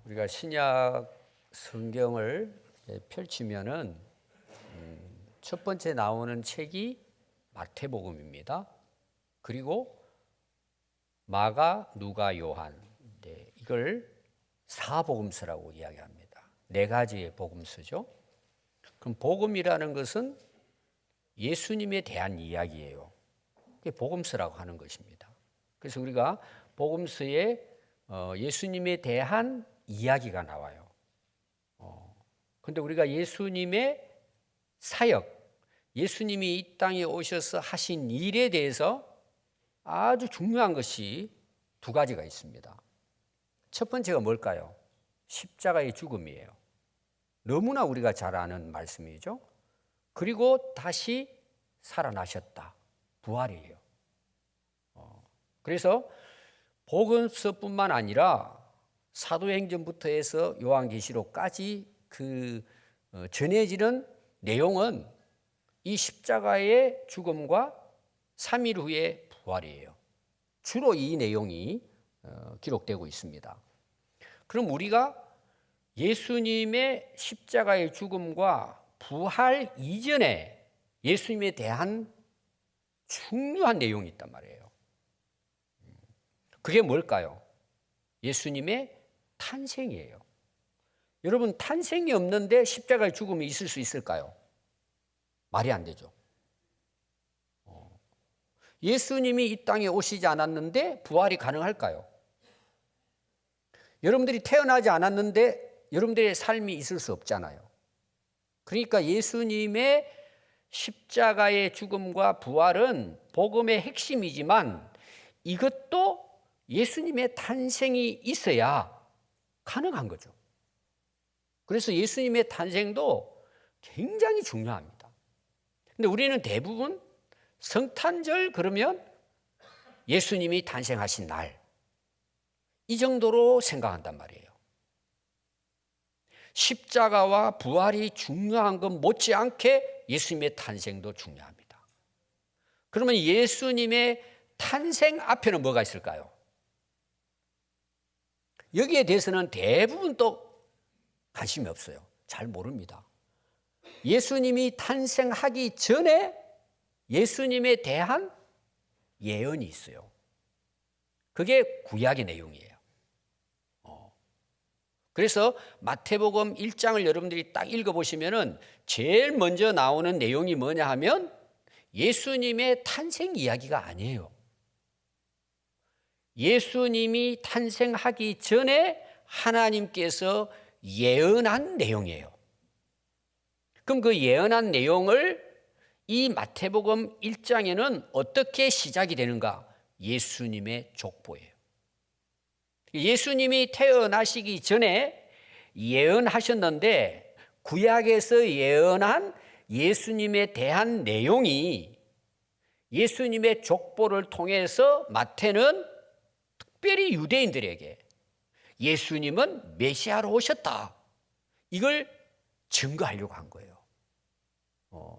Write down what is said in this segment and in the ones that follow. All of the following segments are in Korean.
우리가 신약 성경을 펼치면은 첫 번째 나오는 책이 마태복음입니다. 그리고 마가, 누가, 요한, 이걸 사복음서라고 이야기합니다. 네 가지의 복음서죠. 그럼 복음이라는 것은 예수님에 대한 이야기예요. 그게 복음서라고 하는 것입니다. 그래서 우리가 복음서에 예수님에 대한 이야기가 나와요. 그런데 우리가 예수님의 사역, 예수님이 이 땅에 오셔서 하신 일에 대해서 아주 중요한 것이 두 가지가 있습니다. 첫 번째가 뭘까요? 십자가의 죽음이에요. 너무나 우리가 잘 아는 말씀이죠. 그리고 다시 살아나셨다. 부활이에요. 그래서 복음서뿐만 아니라 사도행전부터 해서 요한계시록까지 전해지는 내용은 이 십자가의 죽음과 3일 후의 부활이에요. 주로 이 내용이 기록되고 있습니다. 그럼 우리가 예수님의 십자가의 죽음과 부활 이전에 예수님에 대한 중요한 내용이 있단 말이에요. 그게 뭘까요? 예수님의 탄생이에요. 여러분, 탄생이 없는데 십자가의 죽음이 있을 수 있을까요? 말이 안 되죠. 예수님이 이 땅에 오시지 않았는데 부활이 가능할까요? 여러분들이 태어나지 않았는데 여러분들의 삶이 있을 수 없잖아요. 그러니까 예수님의 십자가의 죽음과 부활은 복음의 핵심이지만 이것도 예수님의 탄생이 있어야 가능한 거죠. 그래서 예수님의 탄생도 굉장히 중요합니다. 근데 우리는 대부분 성탄절 그러면 예수님이 탄생하신 날, 이 정도로 생각한단 말이에요. 십자가와 부활이 중요한 것 못지않게 예수님의 탄생도 중요합니다. 그러면 예수님의 탄생 앞에는 뭐가 있을까요? 여기에 대해서는 대부분 또 관심이 없어요. 잘 모릅니다. 예수님이 탄생하기 전에 예수님에 대한 예언이 있어요. 그게 구약의 내용이에요. 그래서 마태복음 1장을 여러분들이 딱 읽어보시면은 제일 먼저 나오는 내용이 뭐냐 하면 예수님의 탄생 이야기가 아니에요. 예수님이 탄생하기 전에 하나님께서 예언한 내용이에요. 그럼 그 예언한 내용을 이 마태복음 1장에는 어떻게 시작이 되는가? 예수님의 족보예요. 예수님이 태어나시기 전에 예언하셨는데 구약에서 예언한 예수님에 대한 내용이 예수님의 족보를 통해서 마태는 특별히 유대인들에게 예수님은 메시아로 오셨다, 이걸 증거하려고 한 거예요.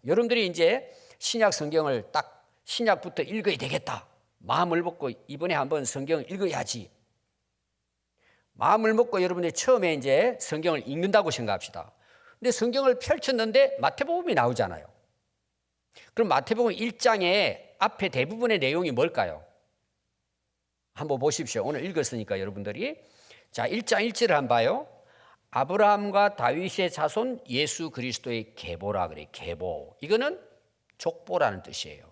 여러분들이 이제 신약 성경을 딱 신약부터 읽어야 되겠다, 마음을 먹고 이번에 한번 성경을 읽어야지, 마음을 먹고 여러분들이 처음에 이제 성경을 읽는다고 생각합시다. 근데 성경을 펼쳤는데 마태복음이 나오잖아요. 그럼 마태복음 1장에 앞에 대부분의 내용이 뭘까요? 한번 보십시오. 오늘 읽었으니까 여러분들이. 자, 1장 1절을 한번 봐요. 아브라함과 다윗의 자손 예수 그리스도의 계보라 그래. 계보. 이거는 족보라는 뜻이에요.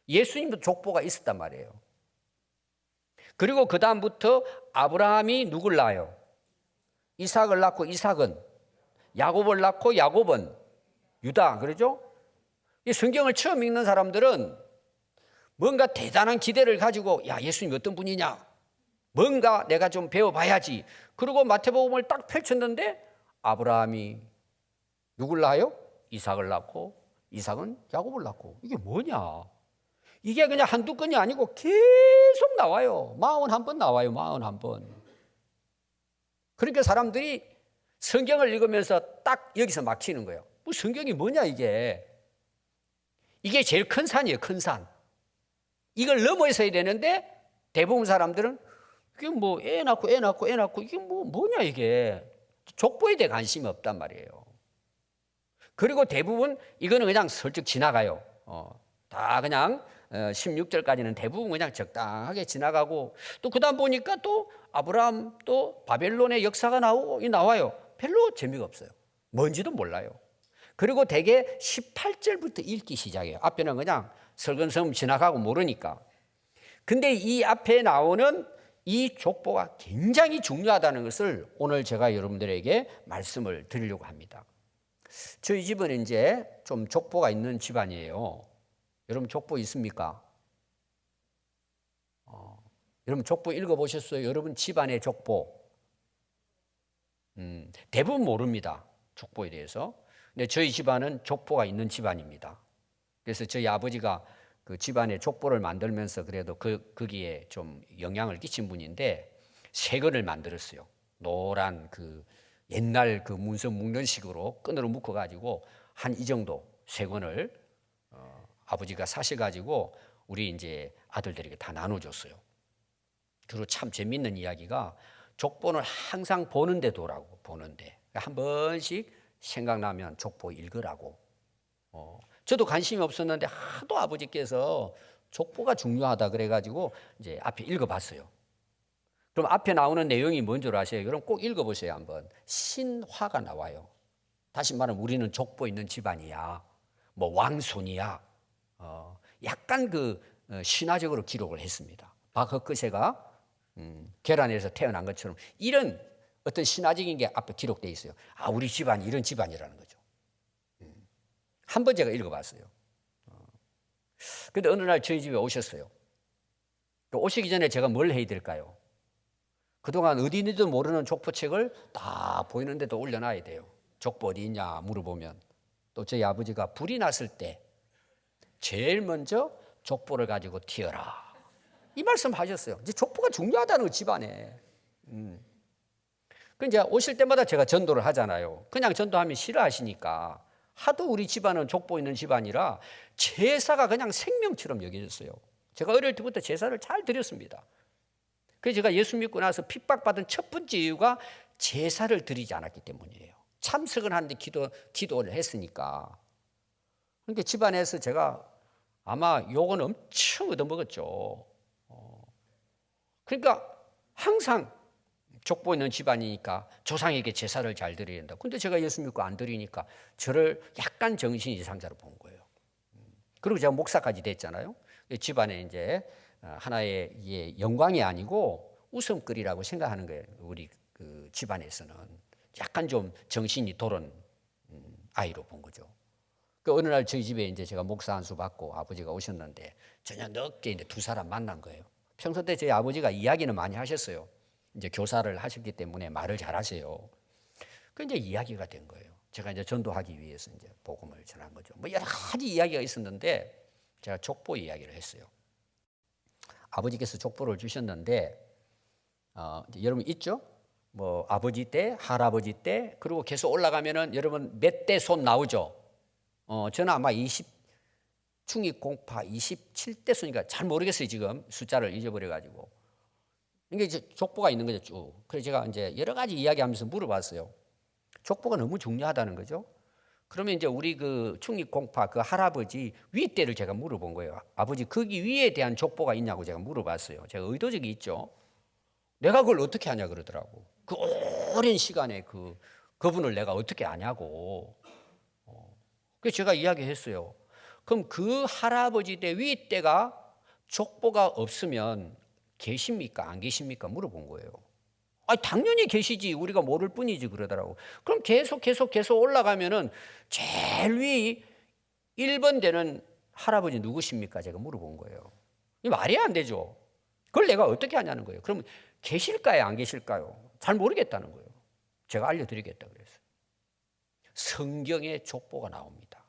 예수님도 족보가 있었단 말이에요. 그리고 그 다음부터 아브라함이 누굴 낳아요? 이삭을 낳고 이삭은 야곱을 낳고 야곱은 유다. 그러죠? 이 성경을 처음 읽는 사람들은 뭔가 대단한 기대를 가지고 야, 예수님 어떤 분이냐? 뭔가 내가 좀 배워봐야지. 그리고 마태복음을 딱 펼쳤는데 아브라함이 누굴 낳아요? 이삭을 낳고 이삭은 야곱을 낳고. 이게 뭐냐? 이게 그냥 한두 건이 아니고 계속 나와요. 41번 나와요. 41번. 그러니까 사람들이 성경을 읽으면서 딱 여기서 막히는 거예요. 뭐 성경이 뭐냐 이게. 이게 제일 큰 산이에요. 큰 산. 이걸 넘어서야 되는데 대부분 사람들은 이게 뭐 애 낳고 이게 뭐냐 이게. 족보에 대해 관심이 없단 말이에요. 그리고 대부분 이거는 그냥 슬쩍 지나가요. 다 그냥 16절까지는 대부분 그냥 적당하게 지나가고 또 그다음 보니까 또 아브라함 또 바벨론의 역사가 나와요. 별로 재미가 없어요. 뭔지도 몰라요. 그리고 대개 18절부터 읽기 시작해요. 앞에는 그냥 설근섬 지나가고 모르니까. 근데 이 앞에 나오는 이 족보가 굉장히 중요하다는 것을 오늘 제가 여러분들에게 말씀을 드리려고 합니다. 저희 집은 이제 좀 족보가 있는 집안이에요. 여러분 족보 있습니까? 여러분 족보 읽어보셨어요? 여러분 집안의 족보. 대부분 모릅니다. 족보에 대해서. 근데 저희 집안은 족보가 있는 집안입니다. 그래서 저희 아버지가 그 집안의 족보를 만들면서 그래도 거기에 좀 영향을 끼친 분인데 새 권을 만들었어요. 노란 그 옛날 그 문서 묶는 식으로 끈으로 묶어가지고 한 이 정도 새 권을 아버지가 사셔가지고 우리 이제 아들들에게 다 나눠줬어요. 그리고 참 재밌는 이야기가 족보는 항상 보는데 도라고 보는데 한 번씩 생각나면 족보 읽으라고. 저도 관심이 없었는데 하도 아버지께서 족보가 중요하다 그래가지고 이제 앞에 읽어봤어요. 그럼 앞에 나오는 내용이 뭔 줄 아세요? 그럼 꼭 읽어보세요 한번. 신화가 나와요. 다시 말하면 우리는 족보 있는 집안이야. 뭐 왕손이야. 약간 그 신화적으로 기록을 했습니다. 박허크세가 계란에서 태어난 것처럼 이런 어떤 신화적인 게 앞에 기록되어 있어요. 아, 우리 집안이 이런 집안이라는 거죠. 한번 제가 읽어봤어요. 근데 어느 날 저희 집에 오셨어요. 오시기 전에 제가 뭘 해야 될까요? 그동안 어디 있는지도 모르는 족보책을 다 보이는 데도 올려놔야 돼요. 족보 어디 있냐 물어보면. 또 저희 아버지가 불이 났을 때 제일 먼저 족보를 가지고 튀어라. 이 말씀 하셨어요. 이제 족보가 중요하다는 거 집안에. 그 이제 오실 때마다 제가 전도를 하잖아요. 그냥 전도하면 싫어하시니까 하도 우리 집안은 족보 있는 집안이라 제사가 그냥 생명처럼 여겨졌어요. 제가 어릴 때부터 제사를 잘 드렸습니다. 그래서 제가 예수 믿고 나서 핍박받은 첫 번째 이유가 제사를 드리지 않았기 때문이에요. 참석을 하는데 기도를 했으니까. 그러니까 집안에서 제가 아마 욕은 엄청 얻어먹었죠. 그러니까 항상 족보 있는 집안이니까 조상에게 제사를 잘 드려야 된다. 근데 제가 예수 믿고 안 드리니까 저를 약간 정신 이상자로 본 거예요. 그리고 제가 목사까지 됐잖아요. 집안에 이제 하나의 영광이 아니고 웃음거리라고 생각하는 거예요. 우리 그 집안에서는 약간 좀 정신이 돌은 아이로 본 거죠. 그 어느 날 저희 집에 이제 제가 목사 안수 받고 아버지가 오셨는데 저녁 늦게 이제 두 사람 만난 거예요. 평소 때 저희 아버지가 이야기는 많이 하셨어요. 이제 교사를 하셨기 때문에 말을 잘하세요. 그 이제 이야기가 된 거예요. 제가 이제 전도하기 위해서 이제 복음을 전한 거죠. 뭐 여러 가지 이야기가 있었는데 제가 족보 이야기를 했어요. 아버지께서 족보를 주셨는데 여러분 있죠? 뭐 아버지 때, 할아버지 때, 그리고 계속 올라가면은 여러분 몇 대 손 나오죠? 저는 아마 충익공파 27대 손이니까 잘 모르겠어요 지금 숫자를 잊어버려가지고. 이게 이제 족보가 있는 거죠 쭉. 그래서 제가 이제 여러 가지 이야기하면서 물어봤어요. 족보가 너무 중요하다는 거죠. 그러면 이제 우리 그 충익공파 그 할아버지 윗대를 제가 물어본 거예요. 아버지 거기 위에 대한 족보가 있냐고 제가 물어봤어요. 제가 의도적이 있죠. 내가 그걸 어떻게 아냐 그러더라고. 그 오랜 시간에 그분을 내가 어떻게 아냐고. 그래서 제가 이야기했어요. 그럼 그 할아버지 때 윗대가 족보가 없으면 계십니까? 안 계십니까? 물어본 거예요. 당연히 계시지. 우리가 모를 뿐이지 그러더라고. 그럼 계속 올라가면은 제일 위 1번 되는 할아버지 누구십니까? 제가 물어본 거예요. 이 말이 안 되죠. 그걸 내가 어떻게 하냐는 거예요. 그럼 계실까요? 안 계실까요? 잘 모르겠다는 거예요. 제가 알려드리겠다 그랬어요. 성경에 족보가 나옵니다.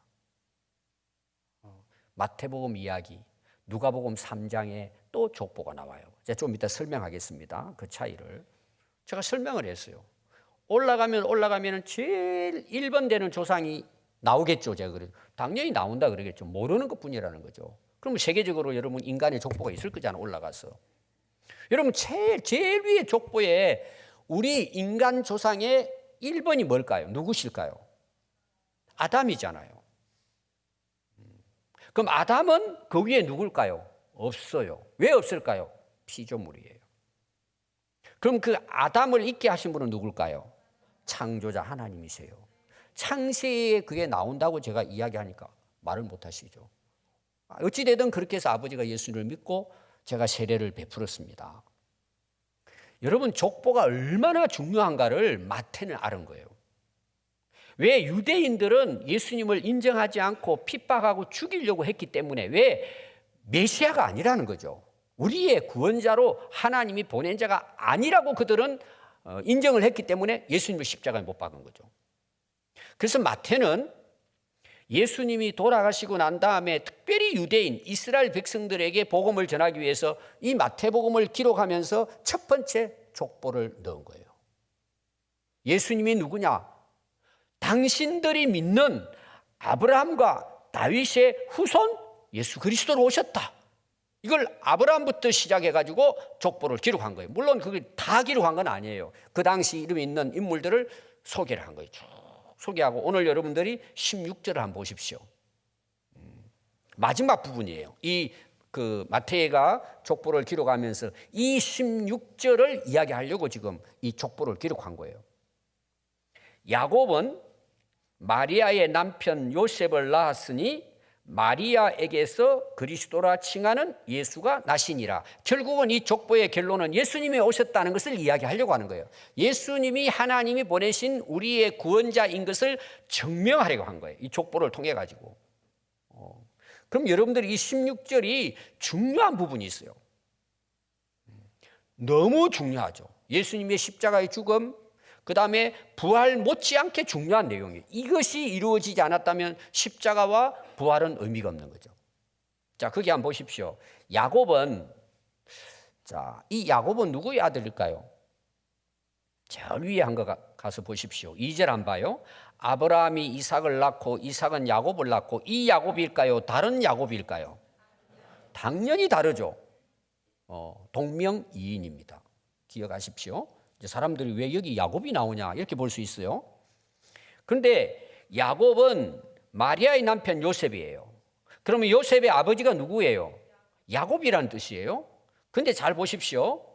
마태복음 이야기, 누가복음 3장에 또 족보가 나와요. 제가 좀 이따 설명하겠습니다. 그 차이를. 제가 설명을 했어요. 올라가면 제일 1번 되는 조상이 나오겠죠. 제가 그래요. 당연히 나온다 그러겠죠. 모르는 것 뿐이라는 거죠. 그러면 세계적으로 여러분 인간의 족보가 있을 거잖아요. 올라가서. 여러분 제일 위에 족보에 우리 인간 조상의 1번이 뭘까요? 누구실까요? 아담이잖아요. 그럼 아담은 그 위에 누굴까요? 없어요. 왜 없을까요? 피조물이에요. 그럼 그 아담을 있게 하신 분은 누굴까요? 창조자 하나님이세요. 창세기에 그게 나온다고 제가 이야기하니까 말을 못 하시죠. 어찌되든 그렇게 해서 아버지가 예수를 믿고 제가 세례를 베풀었습니다. 여러분, 족보가 얼마나 중요한가를 마태는 아는 거예요. 왜 유대인들은 예수님을 인정하지 않고 핍박하고 죽이려고 했기 때문에, 왜 메시아가 아니라는 거죠. 우리의 구원자로 하나님이 보낸 자가 아니라고 그들은 인정을 했기 때문에 예수님을 십자가에 못 박은 거죠. 그래서 마태는 예수님이 돌아가시고 난 다음에 특별히 유대인 이스라엘 백성들에게 복음을 전하기 위해서 이 마태복음을 기록하면서 첫 번째 족보를 넣은 거예요. 예수님이 누구냐? 당신들이 믿는 아브라함과 다윗의 후손 예수 그리스도로 오셨다. 이걸 아브라함부터 시작해가지고 족보를 기록한 거예요. 물론 그게 다 기록한 건 아니에요. 그 당시 이름이 있는 인물들을 소개를 한 거예요. 쭉 소개하고 오늘 여러분들이 16절을 한번 보십시오. 마지막 부분이에요. 그 마태가 족보를 기록하면서 이 16절을 이야기하려고 지금 이 족보를 기록한 거예요. 야곱은 마리아의 남편 요셉을 낳았으니 마리아에게서 그리스도라 칭하는 예수가 나시니라. 결국은 이 족보의 결론은 예수님이 오셨다는 것을 이야기하려고 하는 거예요. 예수님이 하나님이 보내신 우리의 구원자인 것을 증명하려고 한 거예요. 이 족보를 통해 가지고. 그럼 여러분들이 이 16절이 중요한 부분이 있어요. 너무 중요하죠. 예수님의 십자가의 죽음, 그 다음에 부활 못지않게 중요한 내용이에요. 이것이 이루어지지 않았다면 십자가와 부활은 의미가 없는 거죠. 자, 거기 한번 보십시오. 야곱은, 이 야곱은 누구의 아들일까요? 제일 위에 한 거 가서 보십시오. 2절 안 봐요? 아브라함이 이삭을 낳고 이삭은 야곱을 낳고 이 야곱일까요? 다른 야곱일까요? 당연히 다르죠. 동명이인입니다. 기억하십시오. 사람들이 왜 여기 야곱이 나오냐 이렇게 볼 수 있어요. 그런데 야곱은 마리아의 남편 요셉이에요. 그러면 요셉의 아버지가 누구예요? 야곱이라는 뜻이에요. 그런데 잘 보십시오.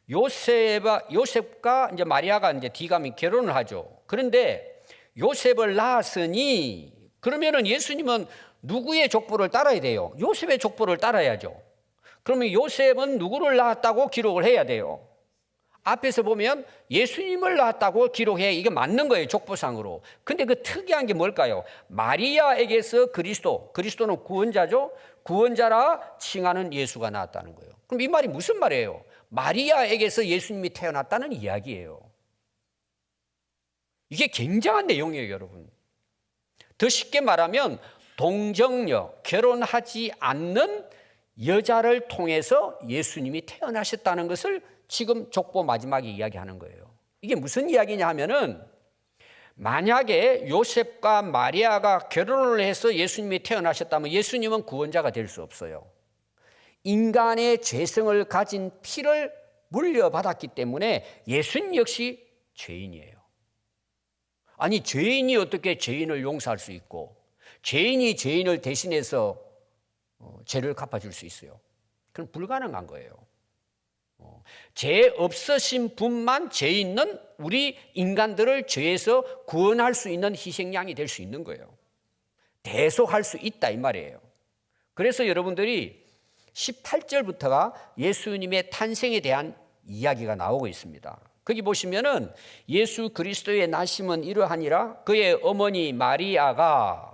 요셉과 이제 마리아가 이제 뒤가면 결혼을 하죠. 그런데 요셉을 낳았으니 그러면은 예수님은 누구의 족보를 따라야 돼요? 요셉의 족보를 따라야죠. 그러면 요셉은 누구를 낳았다고 기록을 해야 돼요? 앞에서 보면 예수님을 낳았다고 기록해. 이게 맞는 거예요, 족보상으로. 근데 그 특이한 게 뭘까요? 마리아에게서 그리스도는 구원자죠. 구원자라 칭하는 예수가 나왔다는 거예요. 그럼 이 말이 무슨 말이에요? 마리아에게서 예수님이 태어났다는 이야기예요. 이게 굉장한 내용이에요, 여러분. 더 쉽게 말하면 동정녀, 결혼하지 않는 여자를 통해서 예수님이 태어나셨다는 것을 지금 족보 마지막에 이야기하는 거예요. 이게 무슨 이야기냐 하면은 만약에 요셉과 마리아가 결혼을 해서 예수님이 태어나셨다면 예수님은 구원자가 될 수 없어요. 인간의 죄성을 가진 피를 물려받았기 때문에 예수님 역시 죄인이에요. 아니, 죄인이 어떻게 죄인을 용서할 수 있고 죄인이 죄인을 대신해서 죄를 갚아줄 수 있어요? 그건 불가능한 거예요. 죄 없으신 분만 죄 있는 우리 인간들을 죄에서 구원할 수 있는 희생양이 될 수 있는 거예요. 대속할 수 있다 이 말이에요. 그래서 여러분들이 18절부터가 예수님의 탄생에 대한 이야기가 나오고 있습니다. 거기 보시면은 예수 그리스도의 나심은 이러하니라. 그의 어머니 마리아가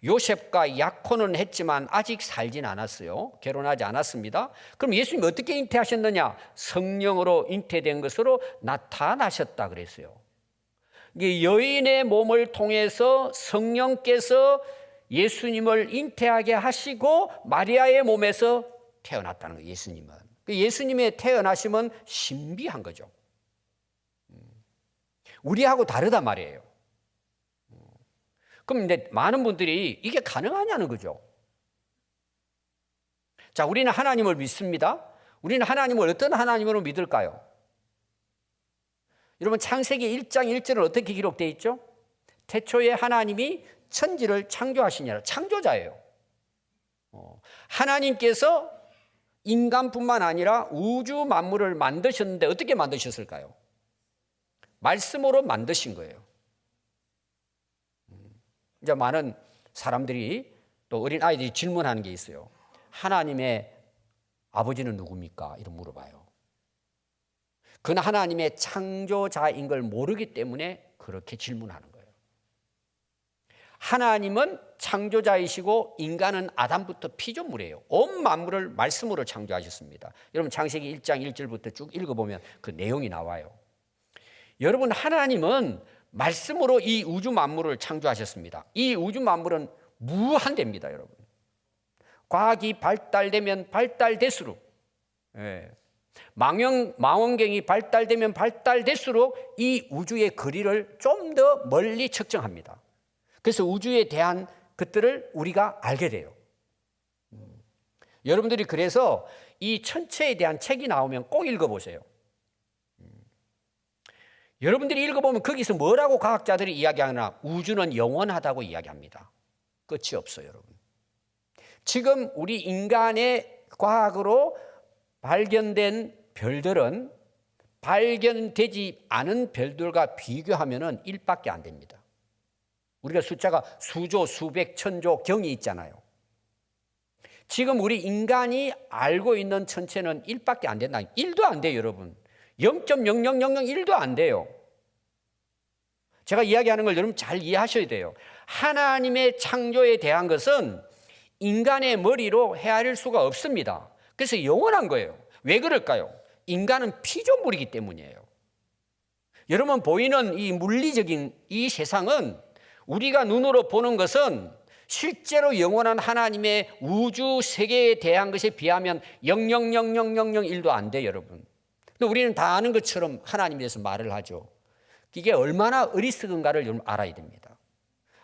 요셉과 약혼은 했지만 아직 살진 않았어요. 결혼하지 않았습니다. 그럼 예수님이 어떻게 잉태하셨느냐? 성령으로 잉태된 것으로 나타나셨다 그랬어요. 이게 여인의 몸을 통해서 성령께서 예수님을 잉태하게 하시고 마리아의 몸에서 태어났다는 거예요. 예수님은. 예수님의 태어나심은 신비한 거죠. 우리하고 다르단 말이에요. 그럼 이제 많은 분들이 이게 가능하냐는 거죠. 자, 우리는 하나님을 믿습니다. 우리는 하나님을 어떤 하나님으로 믿을까요? 여러분, 창세기 1장 1절은 어떻게 기록되어 있죠? 태초에 하나님이 천지를 창조하시니라. 창조자예요. 하나님께서 인간뿐만 아니라 우주 만물을 만드셨는데 어떻게 만드셨을까요? 말씀으로 만드신 거예요. 이제 많은 사람들이 또 어린 아이들이 질문하는 게 있어요. 하나님의 아버지는 누굽니까? 이런 물어봐요. 그는 하나님의 창조자인 걸 모르기 때문에 그렇게 질문하는 거예요. 하나님은 창조자이시고 인간은 아담부터 피조물이에요. 온 만물을 말씀으로 창조하셨습니다. 여러분 창세기 1장 1절부터 쭉 읽어보면 그 내용이 나와요. 여러분, 하나님은 말씀으로 이 우주 만물을 창조하셨습니다. 이 우주 만물은 무한대입니다, 여러분. 과학이 발달되면 발달될수록, 망원경이 발달되면 발달될수록 이 우주의 거리를 좀 더 멀리 측정합니다. 그래서 우주에 대한 것들을 우리가 알게 돼요. 여러분들이 그래서 이 천체에 대한 책이 나오면 꼭 읽어보세요. 여러분들이 읽어보면 거기서 뭐라고 과학자들이 이야기하나? 우주는 영원하다고 이야기합니다. 끝이 없어요, 여러분. 지금 우리 인간의 과학으로 발견된 별들은 발견되지 않은 별들과 비교하면 1밖에 안 됩니다. 우리가 숫자가 수조, 수백, 천조 경이 있잖아요. 지금 우리 인간이 알고 있는 천체는 1밖에 안 된다. 1도 안 돼요, 여러분. 0.00001도 안 돼요. 제가 이야기하는 걸 여러분 잘 이해하셔야 돼요. 하나님의 창조에 대한 것은 인간의 머리로 헤아릴 수가 없습니다. 그래서 영원한 거예요. 왜 그럴까요? 인간은 피조물이기 때문이에요. 여러분, 보이는 이 물리적인 이 세상은 우리가 눈으로 보는 것은 실제로 영원한 하나님의 우주 세계에 대한 것에 비하면 0.00001도 안 돼요, 여러분. 근데 우리는 다 아는 것처럼 하나님에 대해서 말을 하죠. 이게 얼마나 어리석은가를 여러분 알아야 됩니다.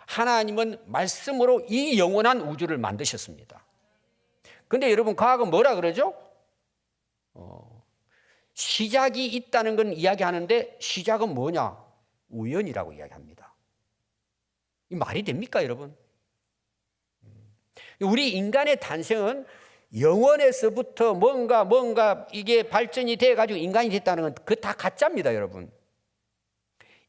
하나님은 말씀으로 이 영원한 우주를 만드셨습니다. 그런데 여러분, 과학은 뭐라 그러죠? 시작이 있다는 건 이야기하는데 시작은 뭐냐? 우연이라고 이야기합니다. 이 말이 됩니까, 여러분? 우리 인간의 탄생은 영원에서부터 뭔가 이게 발전이 돼가지고 인간이 됐다는 건 그거 다 가짜입니다, 여러분.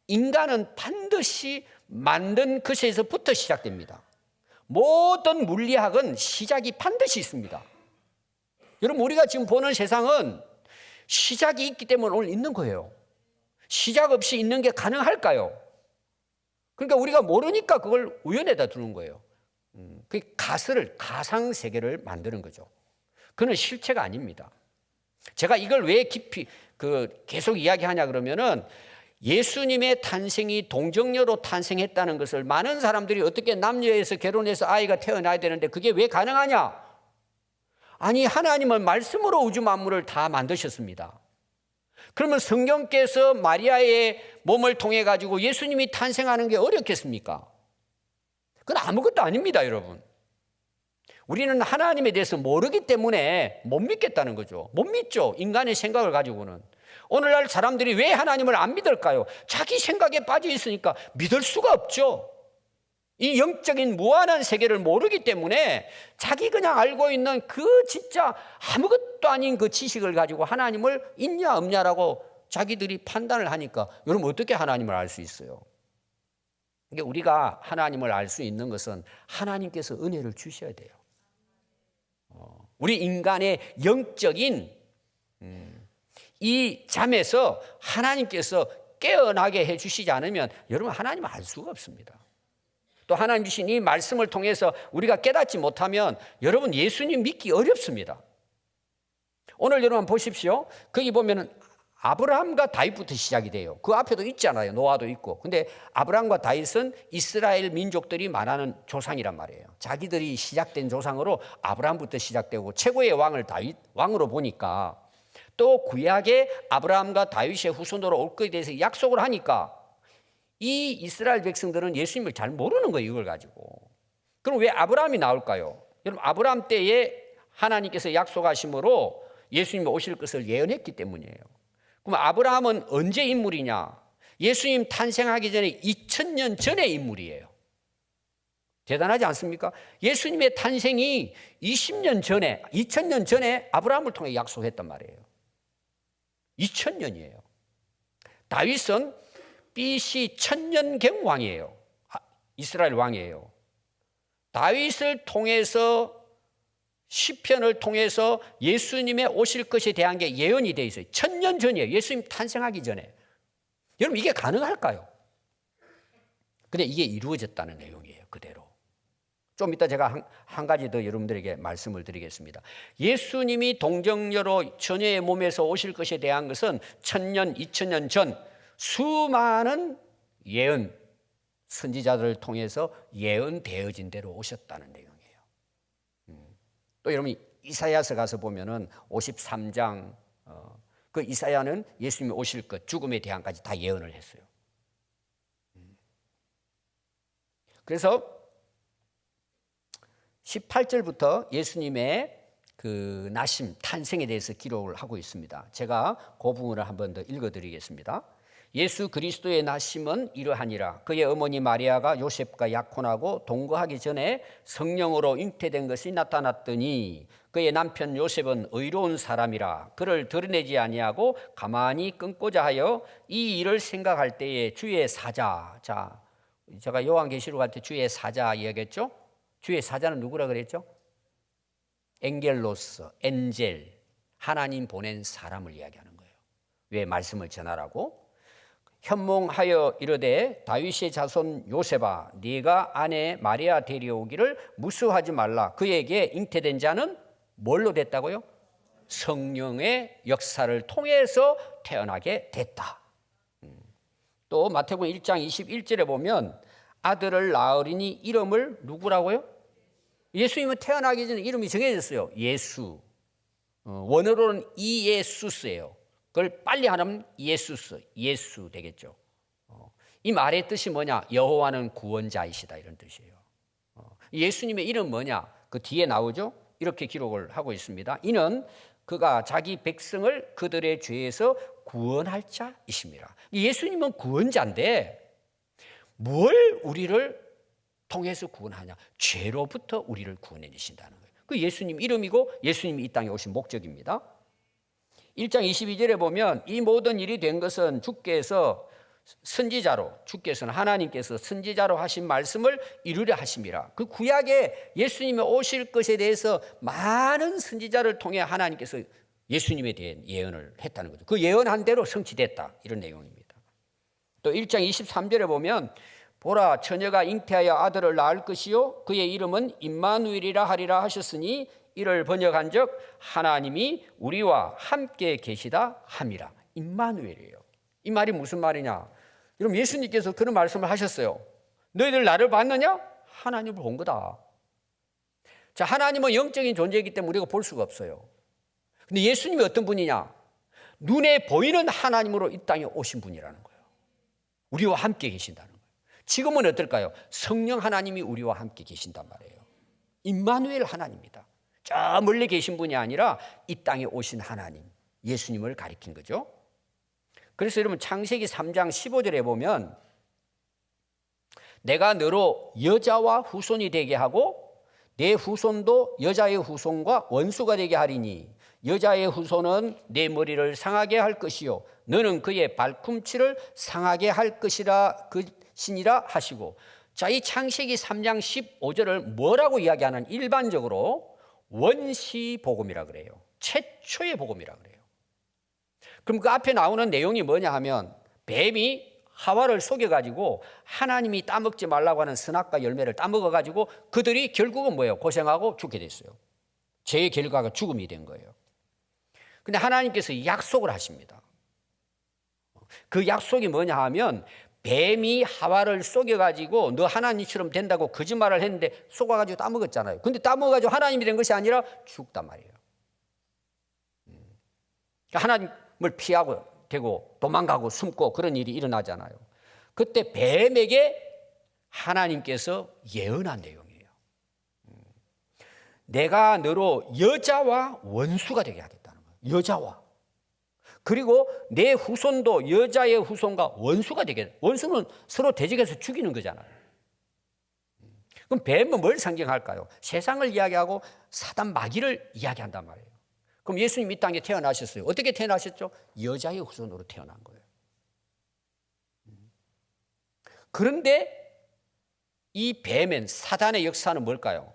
인간은 반드시 만든 것에서부터 시작됩니다. 모든 물리학은 시작이 반드시 있습니다. 여러분, 우리가 지금 보는 세상은 시작이 있기 때문에 오늘 있는 거예요. 시작 없이 있는 게 가능할까요? 그러니까 우리가 모르니까 그걸 우연에다 두는 거예요. 그 가상 세계를 만드는 거죠. 그건 실체가 아닙니다. 제가 이걸 왜 깊이 계속 이야기하냐 그러면은 예수님의 탄생이 동정녀로 탄생했다는 것을 많은 사람들이 어떻게 남녀에서 결혼해서 아이가 태어나야 되는데 그게 왜 가능하냐? 아니, 하나님은 말씀으로 우주 만물을 다 만드셨습니다. 그러면 성경께서 마리아의 몸을 통해 가지고 예수님이 탄생하는 게 어렵겠습니까? 그건 아무것도 아닙니다, 여러분. 우리는 하나님에 대해서 모르기 때문에 못 믿겠다는 거죠. 못 믿죠, 인간의 생각을 가지고는. 오늘날 사람들이 왜 하나님을 안 믿을까요? 자기 생각에 빠져 있으니까 믿을 수가 없죠. 이 영적인 무한한 세계를 모르기 때문에 자기 그냥 알고 있는 그 진짜 아무것도 아닌 그 지식을 가지고 하나님을 있냐 없냐라고 자기들이 판단을 하니까 여러분 어떻게 하나님을 알 수 있어요? 그러니까 우리가 하나님을 알 수 있는 것은 하나님께서 은혜를 주셔야 돼요. 우리 인간의 영적인 이 잠에서 하나님께서 깨어나게 해주시지 않으면 여러분 하나님을 알 수가 없습니다. 또 하나님 주신 이 말씀을 통해서 우리가 깨닫지 못하면 여러분 예수님 믿기 어렵습니다. 오늘 여러분 보십시오. 거기 보면은 아브라함과 다윗부터 시작이 돼요. 그 앞에도 있잖아요. 노아도 있고. 근데 아브라함과 다윗은 이스라엘 민족들이 말하는 조상이란 말이에요. 자기들이 시작된 조상으로 아브라함부터 시작되고 최고의 왕을 다윗 왕으로 보니까 또 구약에 아브라함과 다윗의 후손으로 올 것에 대해서 약속을 하니까 이 이스라엘 백성들은 예수님을 잘 모르는 거예요, 이걸 가지고. 그럼 왜 아브라함이 나올까요? 여러분, 아브라함 때에 하나님께서 약속하심으로 예수님이 오실 것을 예언했기 때문이에요. 그럼 아브라함은 언제 인물이냐? 예수님 탄생하기 전에 2000년 전의 인물이에요. 대단하지 않습니까? 예수님의 탄생이 20년 전에, 2000년 전에 아브라함을 통해 약속했단 말이에요. 2000년이에요. 다윗은 BC 1000년경 왕이에요. 이스라엘 왕이에요. 다윗을 통해서, 시편을 통해서 예수님의 오실 것에 대한 게 예언이 되어 있어요. 1000년 전이에요. 예수님 탄생하기 전에. 여러분, 이게 가능할까요? 근데 이게 이루어졌다는 내용이에요. 그대로. 좀 이따 제가 한 가지 더 여러분들에게 말씀을 드리겠습니다. 예수님이 동정녀로 처녀의 몸에서 오실 것에 대한 것은 1000년, 2000년 전 수많은 예언, 선지자들을 통해서 예언되어진 대로 오셨다는 내용이에요. 또 여러분이 이사야서 가서 보면은 53장, 그 이사야는 예수님이 오실 것, 죽음에 대한까지 다 예언을 했어요. 그래서 18절부터 예수님의 그 나심, 탄생에 대해서 기록을 하고 있습니다. 제가 그 부분을 한번 더 읽어드리겠습니다. 예수 그리스도의 나심은 이러하니라. 그의 어머니 마리아가 요셉과 약혼하고 동거하기 전에 성령으로 잉태된 것이 나타났더니 그의 남편 요셉은 의로운 사람이라 그를 드러내지 아니하고 가만히 끊고자 하여 이 일을 생각할 때에 주의 사자, 자, 제가 요한계시록 할 때 주의 사자 이야기했죠? 주의 사자는 누구라 그랬죠? 엔겔로스, 엔젤, 하나님 보낸 사람을 이야기하는 거예요. 왜? 말씀을 전하라고. 현몽하여 이르되 다윗의 자손 요셉아, 네가 아내 마리아 데려오기를 무수하지 말라. 그에게 잉태된 자는 뭘로 됐다고요? 성령의 역사를 통해서 태어나게 됐다. 또 마태복음 1장 21절에 보면 아들을 낳으리니 이름을 누구라고요? 예수님은 태어나기 전에 이름이 정해졌어요. 예수. 원어로는 이예수스예요. 그걸 빨리 하면 예수스, 예수 되겠죠. 이 말의 뜻이 뭐냐? 여호와는 구원자이시다, 이런 뜻이에요. 예수님의 이름 뭐냐? 그 뒤에 나오죠? 이렇게 기록을 하고 있습니다. 이는 그가 자기 백성을 그들의 죄에서 구원할 자이심이라. 예수님은 구원자인데 뭘 우리를 통해서 구원하냐? 죄로부터 우리를 구원해 주신다는 거예요. 그 예수님 이름이고 예수님이 이 땅에 오신 목적입니다. 1장 22절에 보면 이 모든 일이 된 것은 주께서 선지자로, 주께서는 하나님께서 선지자로 하신 말씀을 이루려 하심이라. 그 구약에 예수님이 오실 것에 대해서 많은 선지자를 통해 하나님께서 예수님에 대한 예언을 했다는 거죠. 그 예언한 대로 성취됐다, 이런 내용입니다. 또 1장 23절에 보면 보라, 처녀가 잉태하여 아들을 낳을 것이요 그의 이름은 임마누엘이라 하리라 하셨으니 이를 번역한즉 하나님이 우리와 함께 계시다 함이라. 임마누엘이에요. 이 말이 무슨 말이냐? 여러분, 예수님께서 그런 말씀을 하셨어요. 너희들 나를 봤느냐? 하나님을 본 거다. 자, 하나님은 영적인 존재이기 때문에 우리가 볼 수가 없어요. 근데 예수님이 어떤 분이냐? 눈에 보이는 하나님으로 이 땅에 오신 분이라는 거예요. 우리와 함께 계신다는 거예요. 지금은 어떨까요? 성령 하나님이 우리와 함께 계신단 말이에요. 임마누엘 하나님입니다. 저 멀리 계신 분이 아니라 이 땅에 오신 하나님, 예수님을 가리킨 거죠. 그래서 여러분, 창세기 3장 15절에 보면 내가 너로 여자와 후손이 되게 하고 내 후손도 여자의 후손과 원수가 되게 하리니 여자의 후손은 내 머리를 상하게 할 것이요 너는 그의 발꿈치를 상하게 할 것이니라 하시고, 자, 이 창세기 3장 15절을 뭐라고 이야기하는? 일반적으로 원시 복음이라 그래요. 최초의 복음이라 그래요. 그럼 그 앞에 나오는 내용이 뭐냐 하면 뱀이 하와를 속여가지고 하나님이 따먹지 말라고 하는 선악과 열매를 따먹어가지고 그들이 결국은 뭐예요? 고생하고 죽게 됐어요. 죄의 결과가 죽음이 된 거예요. 근데 하나님께서 약속을 하십니다. 그 약속이 뭐냐 하면 뱀이 하와를 속여가지고 너 하나님처럼 된다고 거짓말을 했는데 속아가지고 따먹었잖아요. 근데 따먹어가지고 하나님이 된 것이 아니라 죽단 말이에요. 하나님을 피하고 되고 도망가고 숨고 그런 일이 일어나잖아요. 그때 뱀에게 하나님께서 예언한 내용이에요. 내가 너로 여자와 원수가 되게 하겠다는 거예요. 여자와. 그리고 내 후손도 여자의 후손과 원수가 되게. 원수는 서로 대적해서 죽이는 거잖아요. 그럼 뱀은 뭘 상징할까요? 세상을 이야기하고 사단 마귀를 이야기한단 말이에요. 그럼 예수님 이 땅에 태어나셨어요. 어떻게 태어나셨죠? 여자의 후손으로 태어난 거예요. 그런데 이 뱀은 사단의 역사는 뭘까요?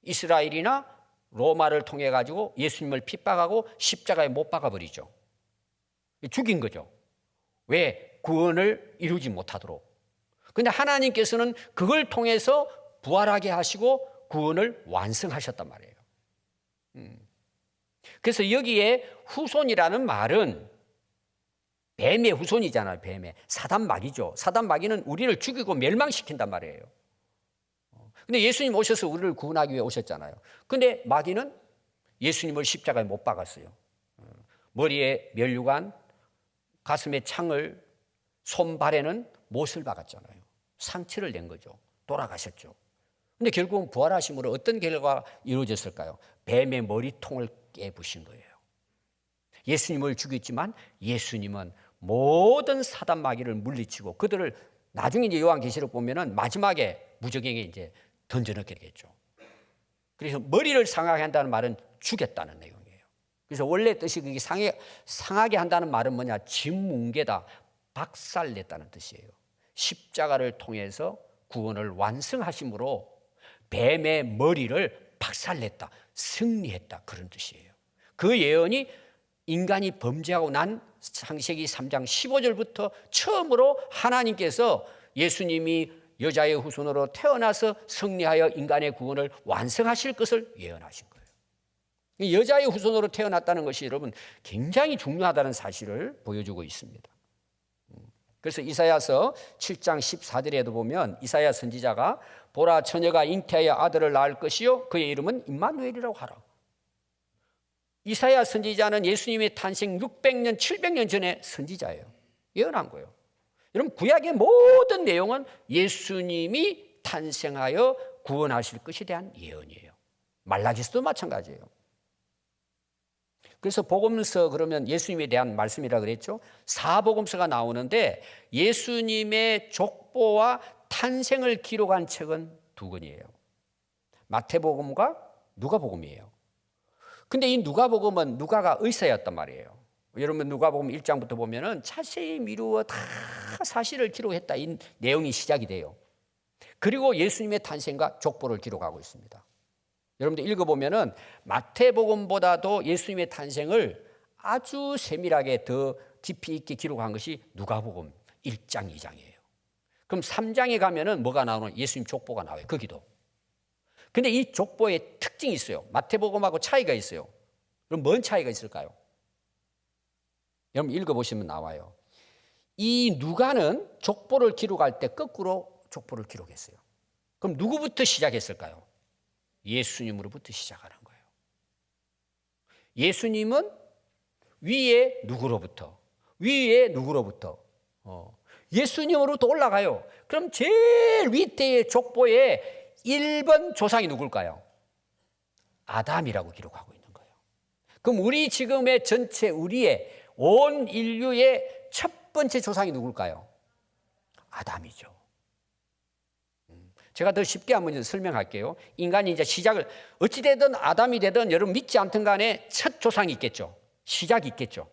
이스라엘이나 로마를 통해 가지고 예수님을 핍박하고 십자가에 못 박아버리죠. 죽인 거죠. 왜? 구원을 이루지 못하도록. 그런데 하나님께서는 그걸 통해서 부활하게 하시고 구원을 완성하셨단 말이에요. 그래서 여기에 후손이라는 말은 뱀의 후손이잖아요. 뱀의. 사단 마귀죠. 사단 마귀는 우리를 죽이고 멸망시킨단 말이에요. 근데 예수님 오셔서 우리를 구원하기 위해 오셨잖아요. 근데 마귀는 예수님을 십자가에 못 박았어요. 머리에 면류관, 가슴에 창을, 손발에는 못을 박았잖아요. 상처를 낸 거죠. 돌아가셨죠. 근데 결국은 부활하심으로 어떤 결과가 이루어졌을까요? 뱀의 머리통을 깨부신 거예요. 예수님을 죽였지만 예수님은 모든 사단 마귀를 물리치고 그들을 나중에 이제 요한계시록 보면은 마지막에 무적에게 이제 던져넣게 되겠죠. 그래서 머리를 상하게 한다는 말은 죽였다는 내용이에요. 그래서 원래 뜻이 그게 상하게 한다는 말은 뭐냐? 진뭉개다, 박살냈다는 뜻이에요. 십자가를 통해서 구원을 완성하심으로 뱀의 머리를 박살냈다, 승리했다, 그런 뜻이에요. 그 예언이 인간이 범죄하고 난 창세기 3장 15절부터 처음으로 하나님께서 예수님이 여자의 후손으로 태어나서 승리하여 인간의 구원을 완성하실 것을 예언하신 거예요. 여자의 후손으로 태어났다는 것이 여러분 굉장히 중요하다는 사실을 보여주고 있습니다. 그래서 이사야서 7장 14절에도 보면 이사야 선지자가 보라 처녀가 잉태하여 아들을 낳을 것이요 그의 이름은 임마누엘이라고 하라. 이사야 선지자는 예수님의 탄생 600년 700년 전에 선지자예요. 예언한 거예요. 여러분 구약의 모든 내용은 예수님이 탄생하여 구원하실 것에 대한 예언이에요. 말라기서도 마찬가지예요. 그래서 복음서 그러면 예수님에 대한 말씀이라 그랬죠. 사복음서가 나오는데 예수님의 족보와 탄생을 기록한 책은 두 권이에요. 마태복음과 누가복음이에요. 근데 이 누가복음은 누가가 의사였단 말이에요. 여러분 누가복음 1장부터 보면은 자세히 미루어 다 사실을 기록했다. 이 내용이 시작이 돼요. 그리고 예수님의 탄생과 족보를 기록하고 있습니다. 여러분들 읽어보면은 마태복음보다도 예수님의 탄생을 아주 세밀하게 더 깊이 있게 기록한 것이 누가복음 1장, 2장이에요. 그럼 3장에 가면은 뭐가 나오는? 예수님 족보가 나와요. 거기도. 근데 이 족보에 특징이 있어요. 마태복음하고 차이가 있어요. 그럼 뭔 차이가 있을까요? 여러분 읽어보시면 나와요. 이 누가는 족보를 기록할 때 거꾸로 족보를 기록했어요. 그럼 누구부터 시작했을까요? 예수님으로부터 시작하는 거예요. 예수님은 위에 누구로부터, 위에 누구로부터, 예수님으로부터 올라가요. 그럼 제일 윗대의 족보에 1번 조상이 누굴까요? 아담이라고 기록하고 있는 거예요. 그럼 우리 지금의 전체 우리의 온 인류의 첫 번째 조상이 누굴까요? 아담이죠. 제가 더 쉽게 한번 설명할게요. 인간이 이제 시작을 어찌되든 아담이 되든 여러분 믿지 않든 간에 첫 조상이 있겠죠. 시작이 있겠죠.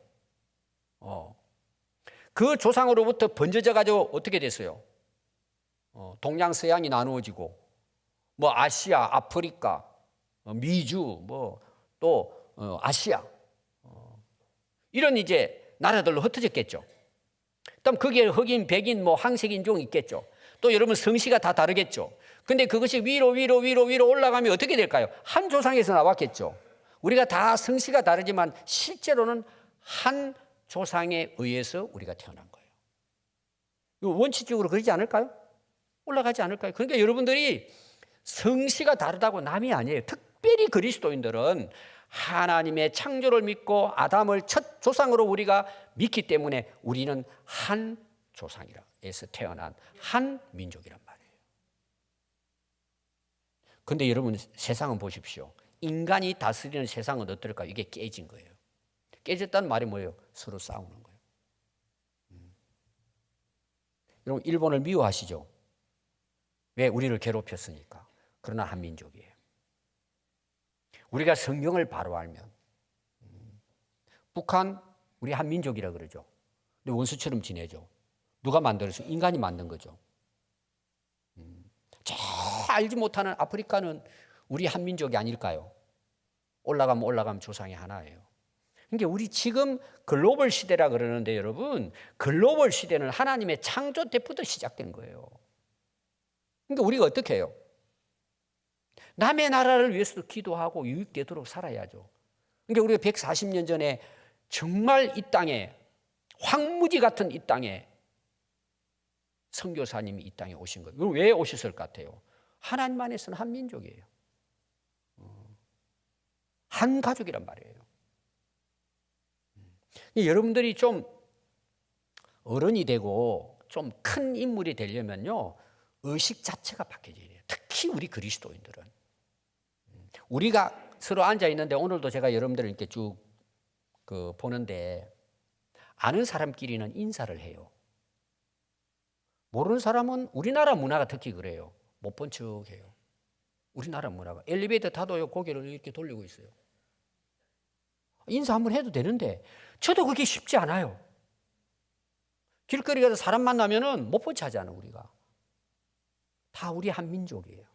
그 조상으로부터 번져져 가지고 어떻게 됐어요? 동양서양이 나누어지고 뭐 아시아, 아프리카, 미주, 뭐 또 아시아 이런 이제 나라들로 흩어졌겠죠. 그다음 거기에 흑인, 백인, 뭐 황색인종 있겠죠. 또 여러분 성씨가 다 다르겠죠. 근데 그것이 위로 올라가면 어떻게 될까요? 한 조상에서 나왔겠죠. 우리가 다 성씨가 다르지만 실제로는 한 조상에 의해서 우리가 태어난 거예요. 이거 원칙적으로 그러지 않을까요? 올라가지 않을까요? 그러니까 여러분들이 성씨가 다르다고 남이 아니에요. 특별히 그리스도인들은 하나님의 창조를 믿고 아담을 첫 조상으로 우리가 믿기 때문에 우리는 한 조상이라 해서 태어난 한 민족이란 말이에요. 근데 여러분 세상은 보십시오. 인간이 다스리는 세상은 어떨까? 이게 깨진 거예요. 깨졌다는 말이 뭐예요? 서로 싸우는 거예요. 여러분 일본을 미워하시죠? 왜? 우리를 괴롭혔으니까. 그러나 한민족이에요. 우리가 성경을 바로 알면 북한 우리 한민족이라 그러죠. 근데 원수처럼 지내죠. 누가 만들어서? 인간이 만든 거죠. 저 알지 못하는 아프리카는 우리 한민족이 아닐까요? 올라가면 조상이 하나예요. 그러니까 우리 지금 글로벌 시대라 그러는데 여러분, 글로벌 시대는 하나님의 창조 때부터 시작된 거예요. 그러니까 우리가 어떻게 해요? 남의 나라를 위해서도 기도하고 유익되도록 살아야죠. 그러니까 우리가 140년 전에 정말 이 땅에 황무지 같은 이 땅에 선교사님이 이 땅에 오신 거예요. 왜 오셨을 것 같아요? 하나님 안에서는 한 민족이에요. 한 가족이란 말이에요. 여러분들이 좀 어른이 되고 좀 큰 인물이 되려면요, 의식 자체가 바뀌어져야 돼요. 특히 우리 그리스도인들은. 우리가 서로 앉아 있는데 오늘도 제가 여러분들을 이렇게 쭉 보는데 아는 사람끼리는 인사를 해요. 모르는 사람은 우리나라 문화가 특히 그래요. 못 본 척해요. 우리나라 문화가 엘리베이터 타도요 고개를 이렇게 돌리고 있어요. 인사 한번 해도 되는데 저도 그게 쉽지 않아요. 길거리 가서 사람 만나면은 못 본 척 하잖아요. 우리가 다 우리 한 민족이에요.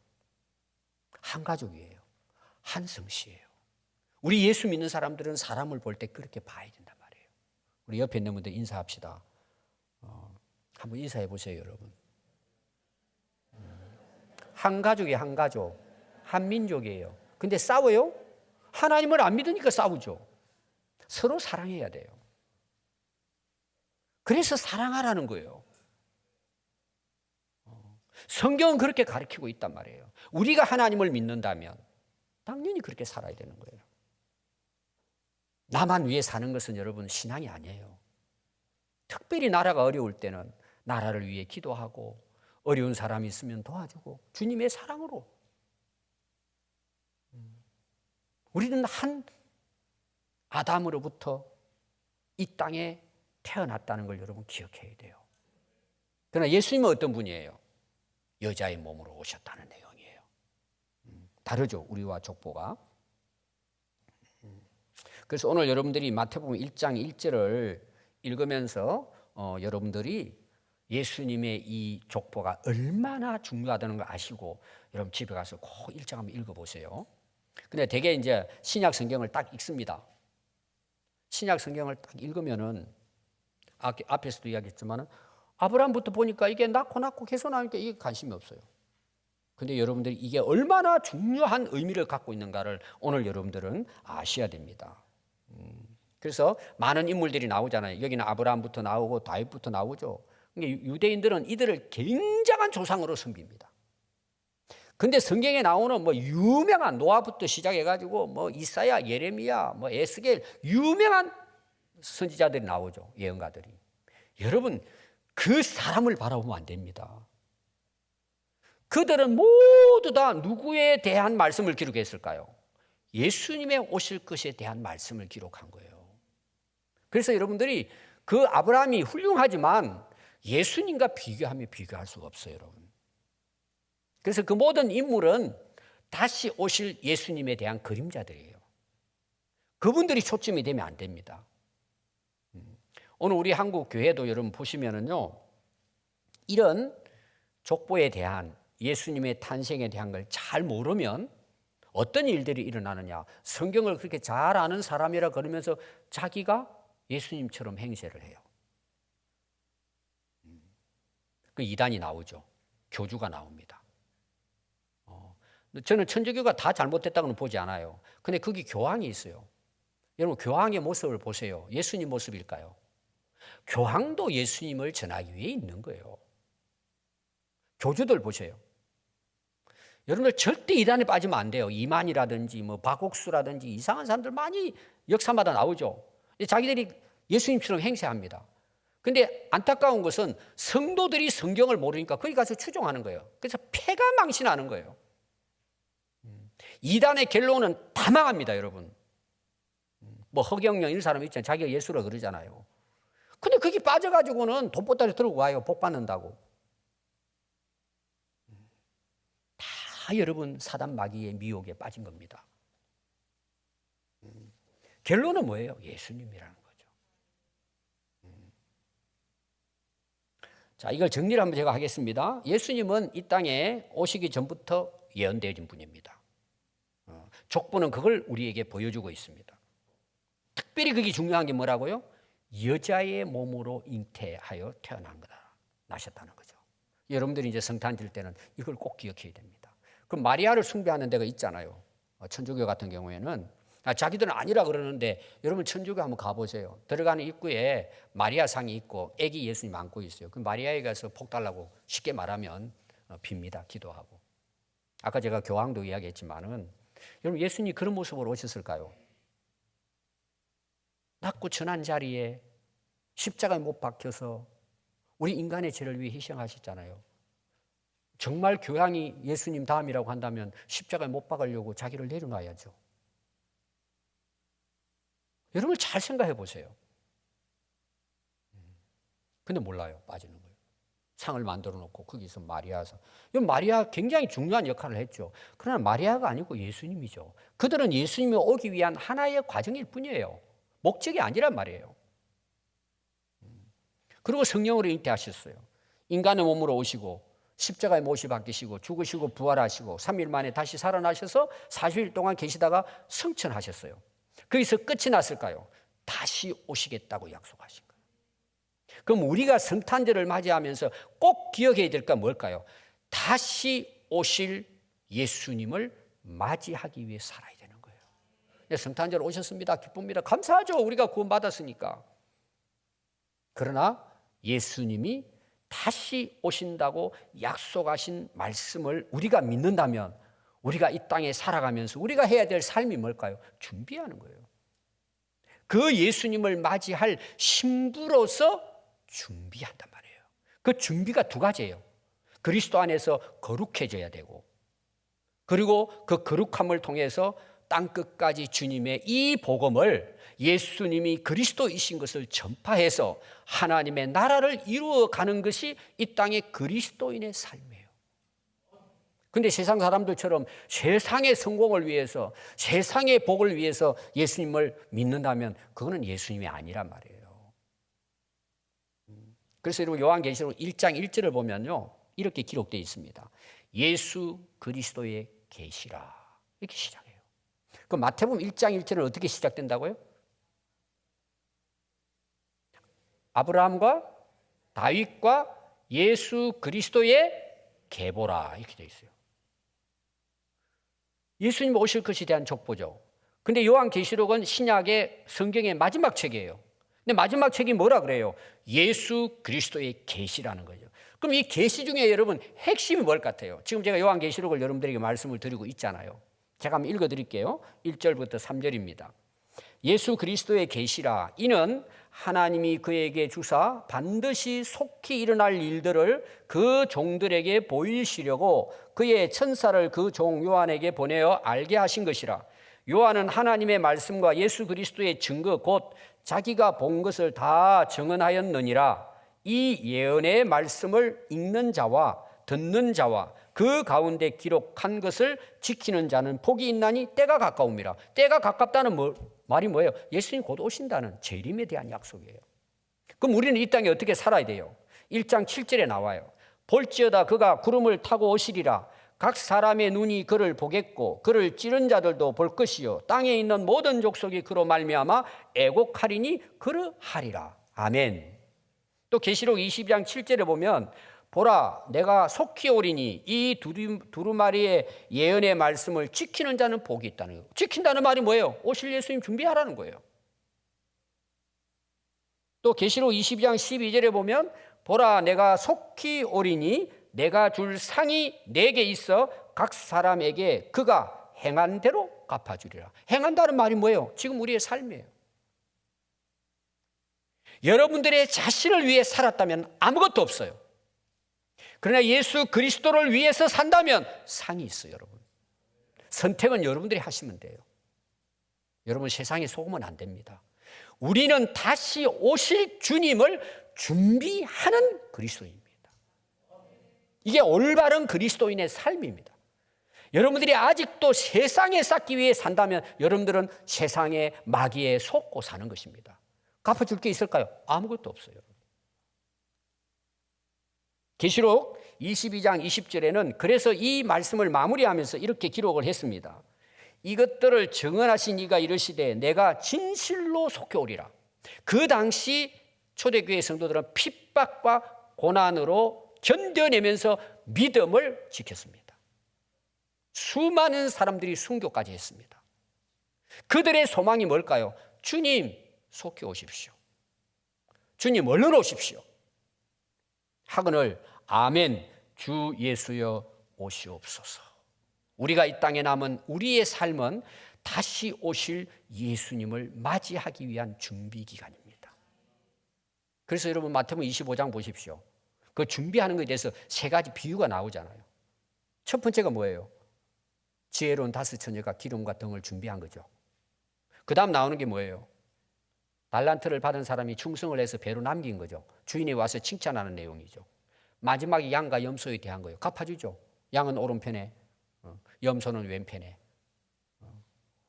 한 가족이에요. 한 성씨예요. 우리 예수 믿는 사람들은 사람을 볼 때 그렇게 봐야 된단 말이에요. 우리 옆에 있는 분들 인사합시다. 한번 인사해 보세요, 여러분. 한 가족이에요, 한 가족. 한 민족이에요. 근데 싸워요? 하나님을 안 믿으니까 싸우죠. 서로 사랑해야 돼요. 그래서 사랑하라는 거예요. 성경은 그렇게 가르치고 있단 말이에요. 우리가 하나님을 믿는다면 당연히 그렇게 살아야 되는 거예요. 나만 위해 사는 것은 여러분 신앙이 아니에요. 특별히 나라가 어려울 때는 나라를 위해 기도하고 어려운 사람이 있으면 도와주고 주님의 사랑으로. 우리는 한 아담으로부터 이 땅에 태어났다는 걸 여러분 기억해야 돼요. 그러나 예수님은 어떤 분이에요? 여자의 몸으로 오셨다는 내용이에요. 다르죠, 우리와 족보가. 그래서 오늘 여러분들이 마태복음 1장 1절을 읽으면서 여러분들이 예수님의 이 족보가 얼마나 중요하다는 걸 아시고 여러분 집에 가서 꼭 1장 한번 읽어보세요. 근데 되게 이제 신약 성경을 딱 읽습니다. 신약 성경을 딱 읽으면은 앞에서도 이야기했지만은 아브라함부터 보니까 이게 낳고 계속 나니까 이게 관심이 없어요. 근데 여러분들이 이게 얼마나 중요한 의미를 갖고 있는가를 오늘 여러분들은 아셔야 됩니다. 그래서 많은 인물들이 나오잖아요. 여기는 아브라함부터 나오고 다윗부터 나오죠. 그러니까 유대인들은 이들을 굉장한 조상으로 섬깁니다. 근데 성경에 나오는 뭐 유명한 노아부터 시작해가지고 뭐 이사야, 예레미야, 뭐 에스겔 유명한 선지자들이 나오죠. 예언가들이. 여러분 그 사람을 바라보면 안 됩니다. 그들은 모두 다 누구에 대한 말씀을 기록했을까요? 예수님의 오실 것에 대한 말씀을 기록한 거예요. 그래서 여러분들이 그 아브라함이 훌륭하지만 예수님과 비교하면 비교할 수가 없어요, 여러분. 그래서 그 모든 인물은 다시 오실 예수님에 대한 그림자들이에요. 그분들이 초점이 되면 안 됩니다. 오늘 우리 한국 교회도 여러분 보시면은요, 이런 족보에 대한 예수님의 탄생에 대한 걸 잘 모르면 어떤 일들이 일어나느냐. 성경을 그렇게 잘 아는 사람이라 그러면서 자기가 예수님처럼 행세를 해요. 그 이단이 나오죠. 교주가 나옵니다. 저는 천주교가 다 잘못됐다고는 보지 않아요. 근데 거기 교황이 있어요. 여러분 교황의 모습을 보세요. 예수님 모습일까요? 교황도 예수님을 전하기 위해 있는 거예요. 교주들 보세요. 여러분들 절대 이단에 빠지면 안 돼요. 이만이라든지 뭐 박옥수라든지 이상한 사람들 많이 역사마다 나오죠. 자기들이 예수님처럼 행세합니다. 근데 안타까운 것은 성도들이 성경을 모르니까 거기 가서 추종하는 거예요. 그래서 폐가 망신하는 거예요. 이단의 결론은 다 망합니다, 여러분. 뭐 허경영 이런 사람 있잖아요. 자기가 예수라 그러잖아요. 근데 거기 빠져가지고는 돈보따리 들고 와요. 복 받는다고. 다 여러분 사단 마귀의 미혹에 빠진 겁니다. 결론은 뭐예요? 예수님이라는 거죠. 자, 이걸 정리를 한번 제가 하겠습니다. 예수님은 이 땅에 오시기 전부터 예언되어진 분입니다. 족보는 그걸 우리에게 보여주고 있습니다. 특별히 그게 중요한 게 뭐라고요? 여자의 몸으로 잉태하여 태어난 거다. 나셨다는 거죠. 여러분들이 이제 성탄 질 때는 이걸 꼭 기억해야 됩니다. 그럼 마리아를 숭배하는 데가 있잖아요. 천주교 같은 경우에는 자기들은 아니라 그러는데 여러분 천주교 한번 가보세요. 들어가는 입구에 마리아 상이 있고 아기 예수님 안고 있어요. 그 마리아에 가서 복 달라고 쉽게 말하면 빕니다. 기도하고. 아까 제가 교황도 이야기했지만은 여러분 예수님이 그런 모습으로 오셨을까요? 낮고 천한 자리에 십자가에 못 박혀서 우리 인간의 죄를 위해 희생하셨잖아요. 정말 교황이 예수님 다음이라고 한다면 십자가에 못 박으려고 자기를 내려놔야죠. 여러분 잘 생각해 보세요. 근데 몰라요. 빠지는 거예요. 상을 만들어 놓고 거기서 마리아서. 마리아 굉장히 중요한 역할을 했죠. 그러나 마리아가 아니고 예수님이죠. 그들은 예수님이 오기 위한 하나의 과정일 뿐이에요. 목적이 아니란 말이에요. 그리고 성령으로 잉태하셨어요. 인간의 몸으로 오시고 십자가에 못이 박히시고 죽으시고 부활하시고 3일 만에 다시 살아나셔서 40일 동안 계시다가 승천하셨어요. 거기서 끝이 났을까요? 다시 오시겠다고 약속하신 거예요. 그럼 우리가 성탄절을 맞이하면서 꼭 기억해야 될 건 뭘까요? 다시 오실 예수님을 맞이하기 위해 살아야 되는 거예요. 성탄절 오셨습니다. 기쁩니다. 감사하죠. 우리가 구원받았으니까. 그러나 예수님이 다시 오신다고 약속하신 말씀을 우리가 믿는다면 우리가 이 땅에 살아가면서 우리가 해야 될 삶이 뭘까요? 준비하는 거예요. 그 예수님을 맞이할 신부로서 준비한단 말이에요. 그 준비가 두 가지예요. 그리스도 안에서 거룩해져야 되고 그리고 그 거룩함을 통해서 땅끝까지 주님의 이 복음을 예수님이 그리스도이신 것을 전파해서 하나님의 나라를 이루어가는 것이 이 땅의 그리스도인의 삶이에요. 그런데 세상 사람들처럼 세상의 성공을 위해서 세상의 복을 위해서 예수님을 믿는다면 그거는 예수님이 아니란 말이에요. 그래서 여러분 요한계시록 1장 1절을 보면요 이렇게 기록되어 있습니다. 예수 그리스도의 계시라 이렇게 시작해요. 그 마태복음 1장 1절은 어떻게 시작된다고요? 아브라함과 다윗과 예수 그리스도의 계보라 이렇게 되어 있어요. 예수님 오실 것에 대한 족보죠. 근데 요한계시록은 신약의 성경의 마지막 책이에요. 근데 마지막 책이 뭐라 그래요? 예수 그리스도의 계시라는 거죠. 그럼 이 계시 중에 여러분 핵심이 뭘 같아요? 지금 제가 요한계시록을 여러분들에게 말씀을 드리고 있잖아요. 제가 한번 읽어드릴게요. 1절부터 3절입니다. 예수 그리스도의 계시라 이는 하나님이 그에게 주사 반드시 속히 일어날 일들을 그 종들에게 보이시려고 그의 천사를 그 종 요한에게 보내어 알게 하신 것이라. 요한은 하나님의 말씀과 예수 그리스도의 증거 곧 자기가 본 것을 다 증언하였느니라. 이 예언의 말씀을 읽는 자와 듣는 자와 그 가운데 기록한 것을 지키는 자는 복이 있나니 때가 가까움이라. 때가 가깝다는 말이 뭐예요? 예수님 곧 오신다는 재림에 대한 약속이에요. 그럼 우리는 이 땅에 어떻게 살아야 돼요? 1장 7절에 나와요. 볼지어다 그가 구름을 타고 오시리라. 각 사람의 눈이 그를 보겠고 그를 찌른 자들도 볼 것이요 땅에 있는 모든 족속이 그로 말미암아 애곡하리니 그러하리라. 아멘. 또 계시록 22장 7절에 보면 보라 내가 속히 오리니 이 두루마리의 예언의 말씀을 지키는 자는 복이 있다는 거예요. 지킨다는 말이 뭐예요? 오실 예수님 준비하라는 거예요. 또 계시록 22장 12절에 보면 보라 내가 속히 오리니 내가 줄 상이 내게 있어 각 사람에게 그가 행한 대로 갚아주리라. 행한다는 말이 뭐예요? 지금 우리의 삶이에요. 여러분들의 자신을 위해 살았다면 아무것도 없어요. 그러나 예수 그리스도를 위해서 산다면 상이 있어요, 여러분. 선택은 여러분들이 하시면 돼요. 여러분 세상에 속으면 안 됩니다. 우리는 다시 오실 주님을 준비하는 그리스도인입니다. 이게 올바른 그리스도인의 삶입니다. 여러분들이 아직도 세상에 쌓기 위해 산다면 여러분들은 세상의 마귀에 속고 사는 것입니다. 갚아줄 게 있을까요? 아무것도 없어요. 계시록 22장 20절에는 그래서 이 말씀을 마무리하면서 이렇게 기록을 했습니다. 이것들을 증언하신 이가 이르시되 내가 진실로 속해 오리라. 그 당시 초대교회 성도들은 핍박과 고난으로 견뎌내면서 믿음을 지켰습니다. 수많은 사람들이 순교까지 했습니다. 그들의 소망이 뭘까요? 주님 속해 오십시오. 주님 얼른 오십시오. 하거늘 아멘 주 예수여 오시옵소서. 우리가 이 땅에 남은 우리의 삶은 다시 오실 예수님을 맞이하기 위한 준비 기간입니다. 그래서 여러분 마태복음 25장 보십시오. 그 준비하는 것에 대해서 세 가지 비유가 나오잖아요. 첫 번째가 뭐예요? 지혜로운 다섯 처녀가 기름과 등을 준비한 거죠. 그 다음 나오는 게 뭐예요? 달란트를 받은 사람이 충성을 해서 배로 남긴 거죠. 주인이 와서 칭찬하는 내용이죠. 마지막에 양과 염소에 대한 거예요. 갚아주죠. 양은 오른편에, 염소는 왼편에.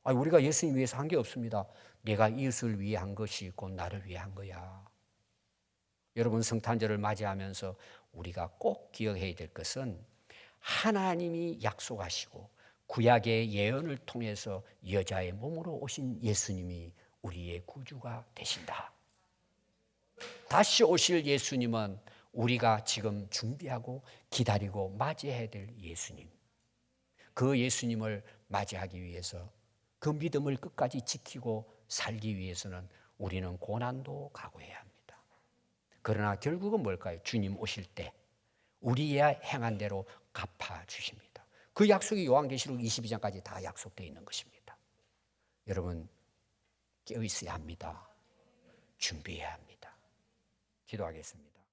우리가 예수님 위해서 한 게 없습니다. 내가 이웃을 위해 한 것이 곧 나를 위해 한 거야. 여러분 성탄절을 맞이하면서 우리가 꼭 기억해야 될 것은 하나님이 약속하시고 구약의 예언을 통해서 여자의 몸으로 오신 예수님이 우리의 구주가 되신다. 다시 오실 예수님은 우리가 지금 준비하고 기다리고 맞이해야 될 예수님. 그 예수님을 맞이하기 위해서 그 믿음을 끝까지 지키고 살기 위해서는 우리는 고난도 각오해야 합니다. 그러나 결국은 뭘까요? 주님 오실 때 우리의 행한 대로 갚아주십니다. 그 약속이 요한계시록 22장까지 다 약속되어 있는 것입니다. 여러분 깨어 있어야 합니다. 준비해야 합니다. 기도하겠습니다.